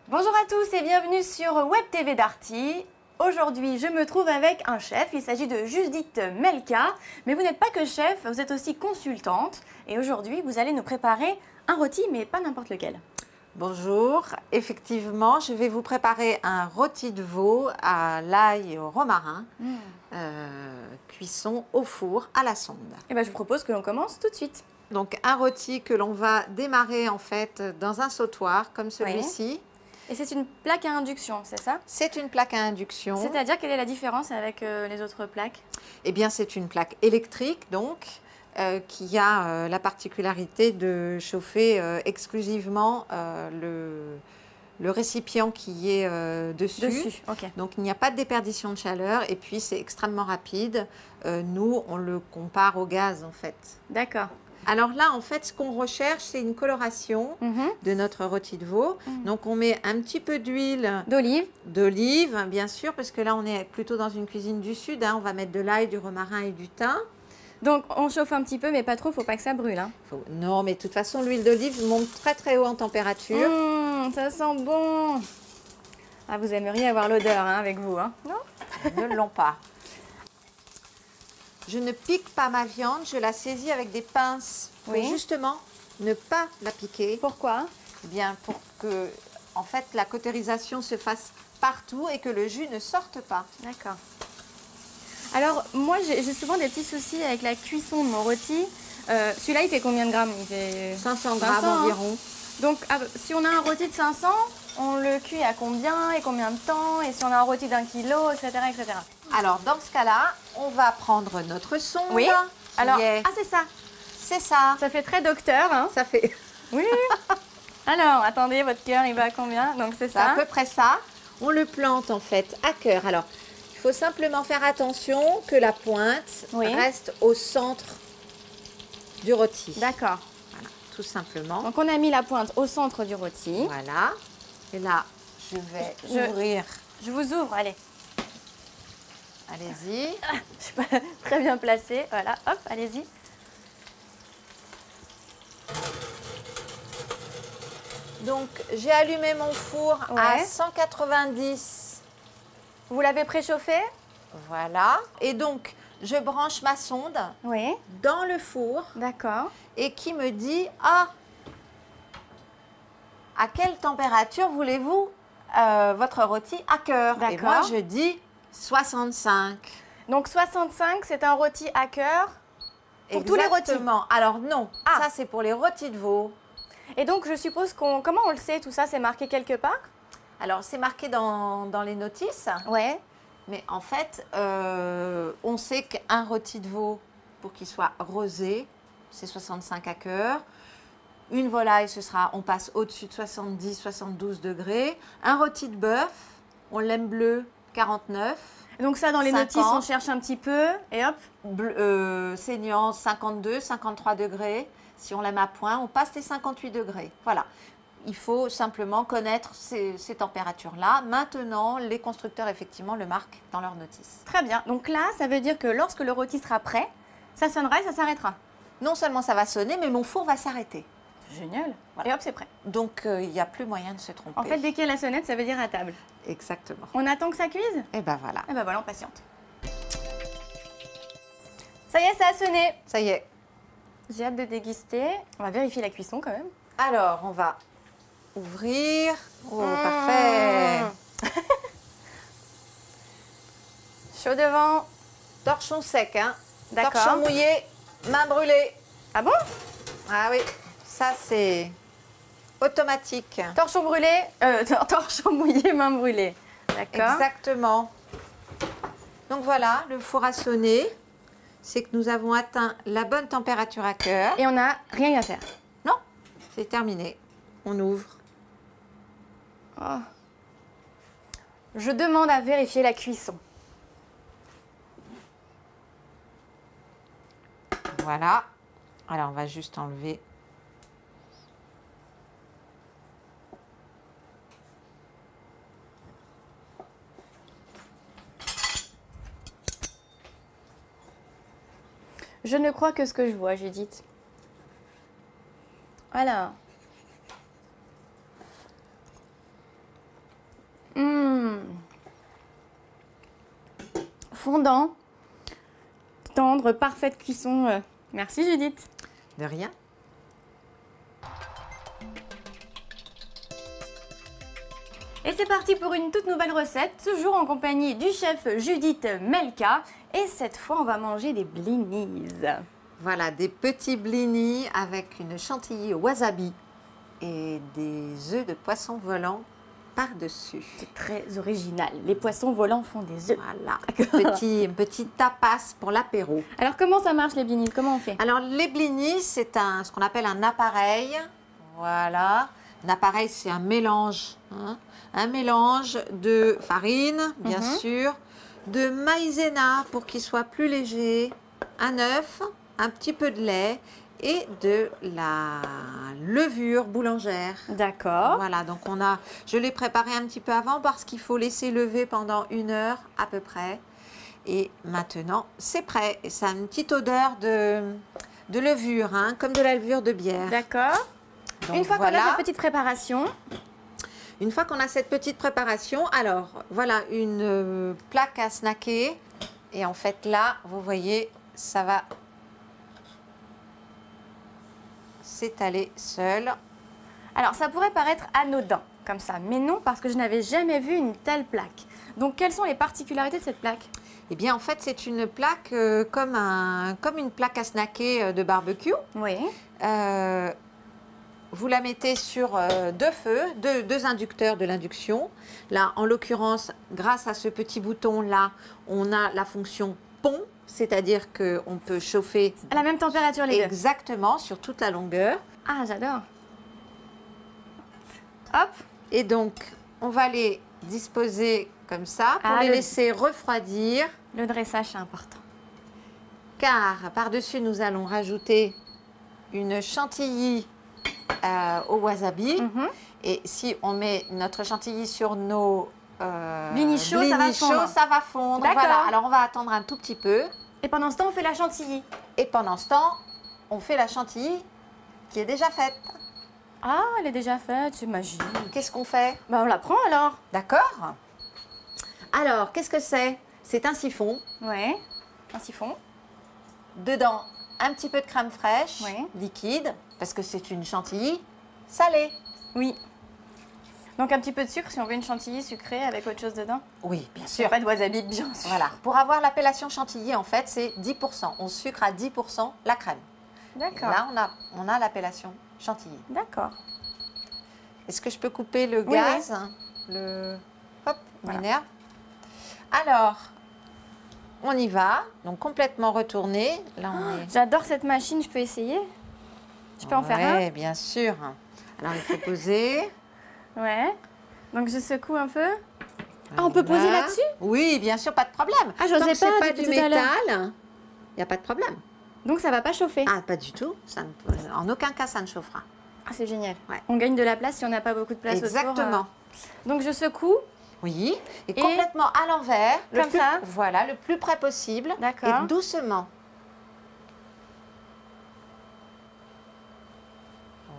Bonjour à tous et bienvenue sur Web TV Darty. Aujourd'hui, je me trouve avec un chef, il s'agit de Judith Melka. Mais vous n'êtes pas que chef, vous êtes aussi consultante. Et aujourd'hui, vous allez nous préparer un rôti, mais pas n'importe lequel. Bonjour, effectivement, je vais vous préparer un rôti de veau à l'ail et au romarin, cuisson au four à la sonde. Et ben, je vous propose que l'on commence tout de suite. Donc un rôti que l'on va démarrer en fait dans un sautoir comme celui-ci. Et c'est une plaque à induction, c'est ça? C'est une plaque à induction. C'est-à-dire, quelle est la différence avec les autres plaques? Eh bien, c'est une plaque électrique, donc, qui a la particularité de chauffer exclusivement le récipient qui est dessus. Okay. Donc, il n'y a pas de déperdition de chaleur et puis c'est extrêmement rapide. Nous, on le compare au gaz, en fait. D'accord. Alors là, en fait, ce qu'on recherche, c'est une coloration de notre rôti de veau. Donc, on met un petit peu d'huile. D'olive. D'olive, bien sûr, parce que là, on est plutôt dans une cuisine du Sud. On va mettre de l'ail, du romarin et du thym. Donc, on chauffe un petit peu, mais pas trop, faut pas que ça brûle. Hein. Non, mais de toute façon, l'huile d'olive monte très, très haut en température. Ça sent bon. Ah, vous aimeriez avoir l'odeur avec vous, hein? Non? Ne l'ont pas. Je ne pique pas ma viande, je la saisis avec des pinces pour justement ne pas la piquer. Pourquoi? Eh bien, pour que en fait, la cautérisation se fasse partout et que le jus ne sorte pas. D'accord. Alors, moi, j'ai souvent des petits soucis avec la cuisson de mon rôti. Celui-là, il fait combien de grammes? Il fait 500 grammes environ. Donc, si on a un rôti de 500, on le cuit à combien et combien de temps? Et si on a un rôti d'1 kilo, etc., etc. Alors, dans ce cas-là, on va prendre notre sonde. Oui. Alors, c'est ça. C'est ça. Ça fait très docteur, hein? Ça fait. Oui. Alors, attendez, votre cœur, il va à combien? Donc, c'est ça. À peu près ça. On le plante en fait à cœur. Alors, il faut simplement faire attention que la pointe reste au centre du rôti. D'accord. Voilà, tout simplement. Donc, on a mis la pointe au centre du rôti. Voilà. Et là, je vais ouvrir. Je vous ouvre, allez. Allez-y. Je suis pas très bien placée. Voilà, hop, allez-y. Donc, j'ai allumé mon four à 190. Vous l'avez préchauffé? Voilà. Et donc, je branche ma sonde dans le four. D'accord. Et qui me dit, à quelle température voulez-vous votre rôti à cœur? Et moi, je dis 65. Donc 65, c'est un rôti à cœur pour tous les rôtis? Alors non, ça c'est pour les rôtis de veau. Et donc je suppose comment on le sait tout ça? C'est marqué quelque part? Alors c'est marqué dans les notices. Ouais. Mais en fait, on sait qu'un rôti de veau, pour qu'il soit rosé, c'est 65 à cœur. Une volaille, on passe au-dessus de 70, 72 degrés. Un rôti de bœuf, on l'aime bleu, 49. Donc ça, dans les notices, on cherche un petit peu et hop. Saignant, 52, 53 degrés. Si on l'aime à point, on passe les 58 degrés. Voilà. Il faut simplement connaître ces températures-là. Maintenant, les constructeurs, effectivement, le marquent dans leurs notices. Très bien. Donc là, ça veut dire que lorsque le rôti sera prêt, ça sonnera et ça s'arrêtera. Non seulement ça va sonner, mais mon four va s'arrêter. Génial. Voilà. Et hop, c'est prêt. Donc, il n'y a plus moyen de se tromper. En fait, dès qu'il y a la sonnette, ça veut dire à table. Exactement. On attend que ça cuise? Et ben voilà. Et ben voilà, on patiente. Ça y est, ça a sonné. Ça y est. J'ai hâte de déguster. On va vérifier la cuisson quand même. Alors, on va ouvrir. Oh, parfait. Chaud devant. Torchon sec, hein. D'accord. Torchon mouillé, main brûlée. Ah bon? Ah oui, ça c'est automatique. Torchon brûlé, torchon mouillé, main brûlée. D'accord. Exactement. Donc voilà, le four a sonné. C'est que nous avons atteint la bonne température à cœur. Et on n'a rien à faire. Non, c'est terminé. On ouvre. Oh. Je demande à vérifier la cuisson. Voilà. Alors, on va juste enlever. Je ne crois que ce que je vois, Judith. Alors, fondant, tendre, parfaite cuisson. Merci Judith. De rien. Et c'est parti pour une toute nouvelle recette, toujours en compagnie du chef Judith Melka. Et cette fois, on va manger des blinis. Voilà, des petits blinis avec une chantilly au wasabi et des œufs de poisson volant par-dessus. C'est très original. Les poissons volants font des œufs. Voilà, petit tapas pour l'apéro. Alors, comment ça marche les blinis? Comment on fait? Alors, les blinis, c'est ce qu'on appelle un appareil. Voilà. Un appareil, c'est un mélange. Hein, un mélange de farine, bien sûr, de maïzena pour qu'il soit plus léger, un œuf, un petit peu de lait et de la levure boulangère. D'accord. Voilà, donc je l'ai préparé un petit peu avant parce qu'il faut laisser lever pendant 1 heure à peu près. Et maintenant, c'est prêt. Et ça a une petite odeur de levure, hein, comme de la levure de bière. D'accord. Donc, une fois voilà. qu'on a cette petite préparation. Une fois qu'on a cette petite préparation, alors voilà une plaque à snacker. Et en fait là, vous voyez, ça va s'étaler seul. Alors ça pourrait paraître anodin comme ça, mais non parce que je n'avais jamais vu une telle plaque. Donc quelles sont les particularités de cette plaque? Eh bien en fait c'est une plaque comme une plaque à snacker de barbecue. Oui. Vous la mettez sur 2 feux, deux inducteurs de l'induction. Là, en l'occurrence, grâce à ce petit bouton-là, on a la fonction pont, c'est-à-dire qu'on peut chauffer À la même température les deux. exactement sur toute la longueur. Ah, j'adore. Hop. Et donc, on va les disposer comme ça pour les laisser refroidir. Le dressage, c'est important. Car par-dessus, nous allons rajouter une chantilly au wasabi. Et si on met notre chantilly sur nos blinis chauds, ça va fondre. D'accord. Voilà. Alors on va attendre un tout petit peu. Et pendant ce temps, on fait la chantilly. Et pendant ce temps, on fait la chantilly qui est déjà faite. Ah, elle est déjà faite, c'est magique. Qu'est-ce qu'on fait? Bah, on la prend alors. D'accord. Alors, qu'est-ce que c'est? C'est un siphon. Ouais, un siphon. Dedans, un petit peu de crème fraîche, liquide, parce que c'est une chantilly salée. Oui. Donc un petit peu de sucre si on veut une chantilly sucrée avec autre chose dedans? Oui, bien sûr. Pas de wasabi, bien sûr. Voilà. Pour avoir l'appellation chantilly, en fait, c'est 10%. On sucre à 10% la crème. D'accord. Là, on a l'appellation chantilly. D'accord. Est-ce que je peux couper le gaz? Hop, on m'énerve. Alors, on y va. Donc, complètement retourné. Là, on est... J'adore cette machine, je peux essayer? Je peux en faire un? Oui, bien sûr. Alors, il faut poser. Ouais. Donc, je secoue un peu. Ah, on peut poser là-dessus? Oui, bien sûr, pas de problème. Ah, j'osais Tant que pas, c'est pas du tout à l'heure. métal, il n'y a pas de problème. Donc, ça va pas chauffer? Ah, pas du tout. En aucun cas, ça ne chauffera. Ah, c'est génial. Ouais. On gagne de la place si on n'a pas beaucoup de place autour. Exactement. Donc, je secoue. Oui, et complètement à l'envers. Comme ça? Voilà, le plus près possible. D'accord. Et doucement.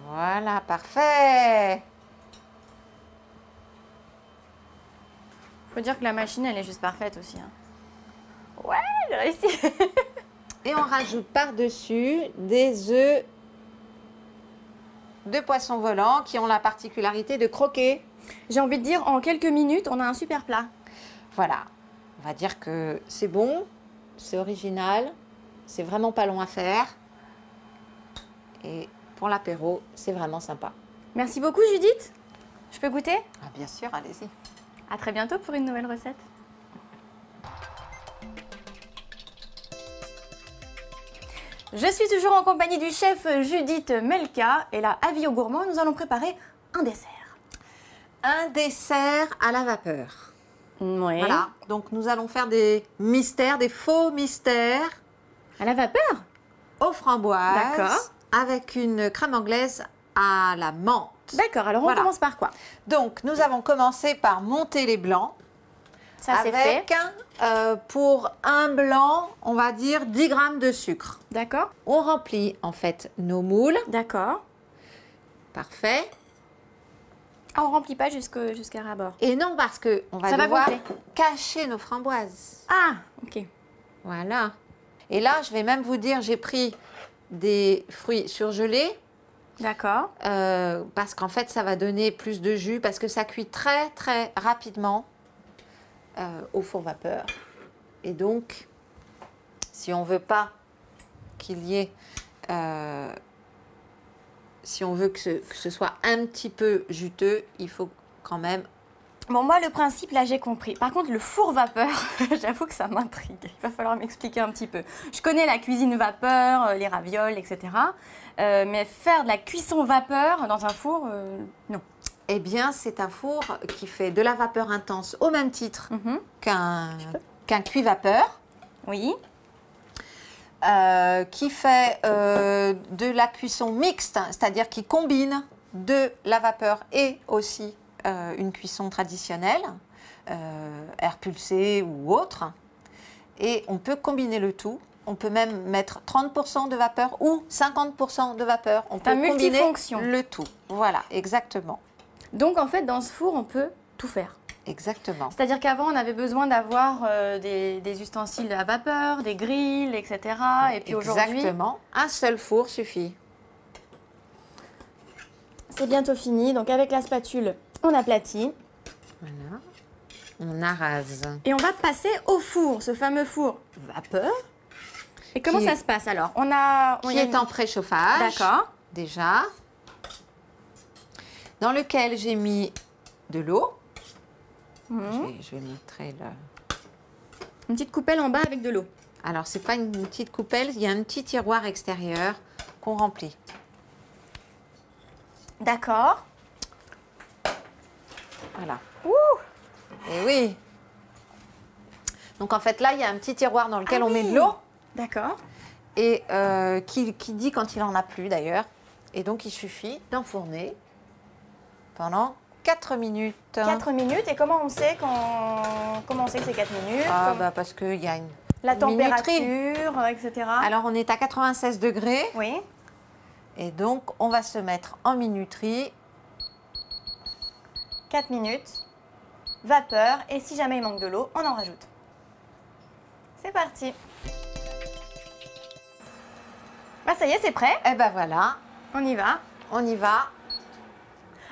Voilà, parfait. Faut dire que la machine, elle est juste parfaite aussi. Hein. Ouais, j'ai réussi. Et on rajoute par-dessus des œufs de poisson volant qui ont la particularité de croquer. J'ai envie de dire, en quelques minutes, on a un super plat. Voilà, on va dire que c'est bon, c'est original, c'est vraiment pas long à faire. Et pour l'apéro, c'est vraiment sympa. Merci beaucoup Judith. Je peux goûter? Ah, bien sûr, allez-y. À très bientôt pour une nouvelle recette. Je suis toujours en compagnie du chef Judith Melka et là, avis aux gourmands, nous allons préparer un dessert. Un dessert à la vapeur. Oui. Voilà, donc nous allons faire des mystères, des faux mystères. À la vapeur? Aux framboises. D'accord. Avec une crème anglaise à la menthe. D'accord, alors on commence par quoi? Donc, nous avons commencé par monter les blancs. Ça, c'est fait. Avec, pour un blanc, on va dire 10 grammes de sucre. D'accord. On remplit en fait nos moules. D'accord. Parfait. Ah, on remplit pas jusqu'à ras-bord. Et non, parce qu'on va Ça va devoir gonfler. cacher nos framboises. Ah, ok. Voilà. Et là, je vais même vous dire, j'ai pris des fruits surgelés D'accord. parce qu'en fait, ça va donner plus de jus parce que ça cuit très, très rapidement au four vapeur. Et donc, si on veut pas qu'il y ait... si on veut que ce soit un petit peu juteux, il faut quand même... Bon, moi, le principe, là, j'ai compris. Par contre, le four vapeur, j'avoue que ça m'intrigue. Il va falloir m'expliquer un petit peu. Je connais la cuisine vapeur, les ravioles, etc. Mais faire de la cuisson vapeur dans un four, non. Eh bien, c'est un four qui fait de la vapeur intense au même titre qu'un cuit-vapeur. Oui. Qui fait de la cuisson mixte, c'est-à-dire qui combine de la vapeur et aussi une cuisson traditionnelle, air pulsé ou autre. Et on peut combiner le tout. On peut même mettre 30% de vapeur ou 50% de vapeur. On peut combiner multifonction. le tout. Voilà, exactement. Donc, en fait, dans ce four, on peut tout faire. Exactement. C'est-à-dire qu'avant, on avait besoin d'avoir des ustensiles à vapeur, des grilles, etc. Et puis aujourd'hui, Exactement. Un seul four suffit. c'est bientôt fini. Donc, avec la spatule, on aplatit. Voilà. On arrase. Et on va passer au four, ce fameux four vapeur. Et comment ça se passe alors? Qui est en préchauffage. D'accord. Déjà. Dans lequel j'ai mis de l'eau. Je vais montrer le... Une petite coupelle en bas avec de l'eau. Alors, c'est pas une petite coupelle, il y a un petit tiroir extérieur qu'on remplit. D'accord. Voilà. Ouh. Et oui. Donc, en fait, là, il y a un petit tiroir dans lequel on met de l'eau. D'accord. Et qui dit quand il en a plus, d'ailleurs. Et donc, il suffit d'enfourner pendant 4 minutes. 4 minutes. Et comment on sait comment on sait que c'est 4 minutes? Parce qu'il y a la une température, minuterie. etc. Alors, on est à 96 degrés. Oui. Et donc, on va se mettre en minuterie. 4 minutes. Vapeur. Et si jamais il manque de l'eau, on en rajoute. C'est parti. Bah, ça y est, c'est prêt. Et ben voilà, On y va. on y va.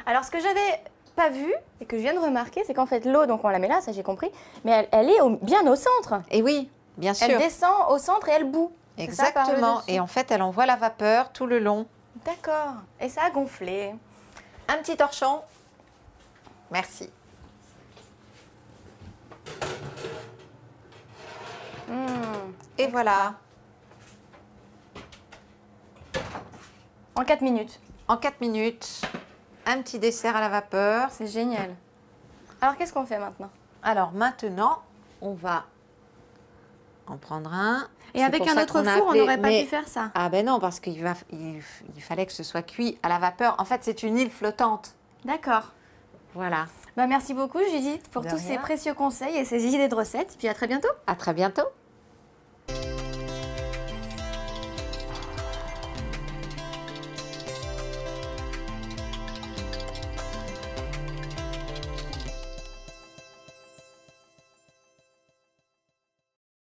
Alors, ce que j'avais pas vu et que je viens de remarquer, c'est qu'en fait, l'eau, donc on la met là, ça j'ai compris, mais elle est bien au centre. Et oui, bien sûr. Elle descend au centre et elle bout. C'est ça, par le Exactement. dessus. Et en fait, elle envoie la vapeur tout le long. D'accord. Et ça a gonflé. Un petit torchon. Merci. Et voilà. En 4 minutes. En 4 minutes, un petit dessert à la vapeur. C'est génial. Alors, qu'est-ce qu'on fait maintenant? Alors maintenant, on va en prendre un. Et C'est avec pour un ça autre qu'on a four, on appelé- n'aurait pas mais- pu faire ça. Ah ben non, parce qu'il fallait que ce soit cuit à la vapeur. En fait, c'est une île flottante. D'accord. Voilà. Bah, merci beaucoup, Judith, pour De tous rien. ces précieux conseils et ces idées de recettes. Puis à très bientôt. À très bientôt.